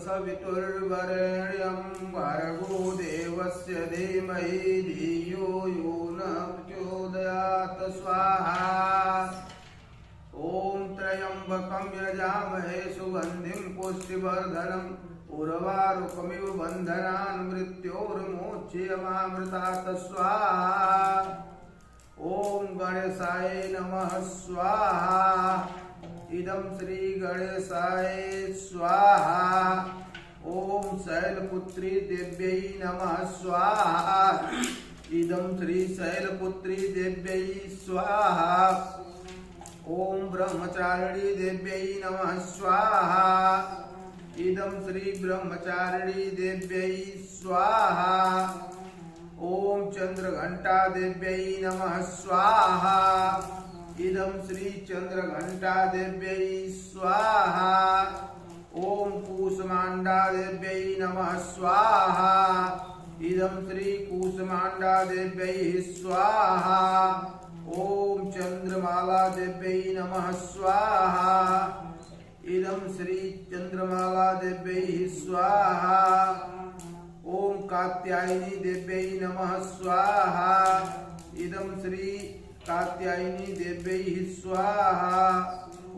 सवितुर्वरेण्यं भर्गो देवस्य धीमहि धियो यो न प्रचोदयात् स्वाहा। ॐ त्र्यम्बकं यजामहे सुगन्धिं पुष्टिवर्धनम् उर्वारुकमिव बन्धनान् मृत्योर्मोक्ष्यमामृतात् स्वाहा। ॐ गणेशाय नमः स्वाहा। इदं श्री गणेशाय स्वाहा। ॐ शैलपुत्री देव्यै नमः स्वाहा। इदं श्री शैलपुत्री देव्यै स्वाहा। ॐ ब्रह्मचारिणी देव्यै नमः स्वाहा। इदं श्री ब्रह्मचारिणी देव्यै स्वाहा। ॐ चंद्रघंटा देव्यै नमः स्वाहा। इदं श्री चंद्रघंटा देव्यै स्वाहा। ॐ कूष्मांडा देव्यै नमः स्वाहा। इदं श्री कूष्मांडा देव्यै स्वाहा। ॐ चंद्रमाला देव्यै नमः स्वाहा। इदं श्री चंद्रमाला देव्यै स्वाहा। ॐ कात्यायनी देव्यै नमः स्वाहा। इदं श्री कात्यायनी देव्यै स्वाहा।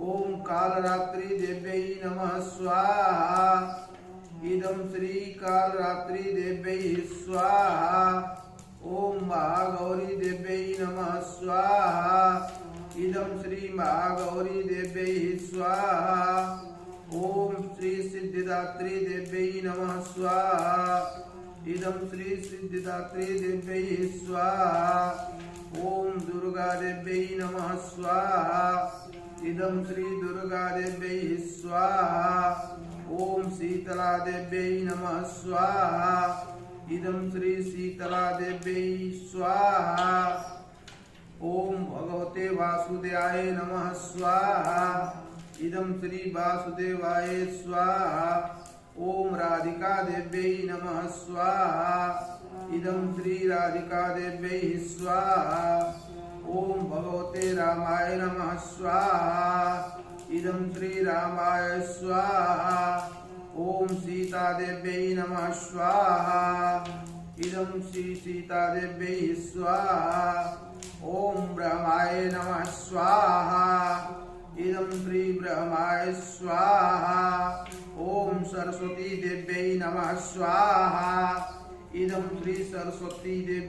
ॐ कालरात्रि देव्यै नमः स्वाहा। इदं श्री कालरात्रि देव्यै स्वाहा। ॐ महागौरी देव्यै नमः स्वाहा। इदं श्री महागौरी देव्यै स्वाहा। ॐ श्री सिद्धिदात्री देव्यै नमः स्वाहा। इदं श्री सिद्धिदात्री देव्यै स्वाहा। ॐ दुर्गा देव्यै नमः स्वाहा। इदं श्री दुर्गा देव्यै स्वाहा। ॐ शीतला देव्यै नमः स्वाहा। इदं श्री शीतला देव्यै स्वाहा। ॐ भगवते वासुदेवाय नमः स्वाहा। इदं श्री वासुदेवाय स्वाहा। ॐ राधिका देव्यै नमः स्वाहा। इदं श्री राधिका देव्यै स्वाहा। ॐ भगवते रामाय नमः स्वाहा। इदं श्री रामाय स्वाहा। ॐ सीता देव्यै नमः स्वाहा। इदं श्री सीता देव्यै स्वाहा। ॐ ब्रह्माय नमः स्वाहा। इदं श्री ब्रह्माय स्वाहा। ॐ सरस्वती देव्यै नमः स्वाहा। इदं श्री सरस्वती देव्यै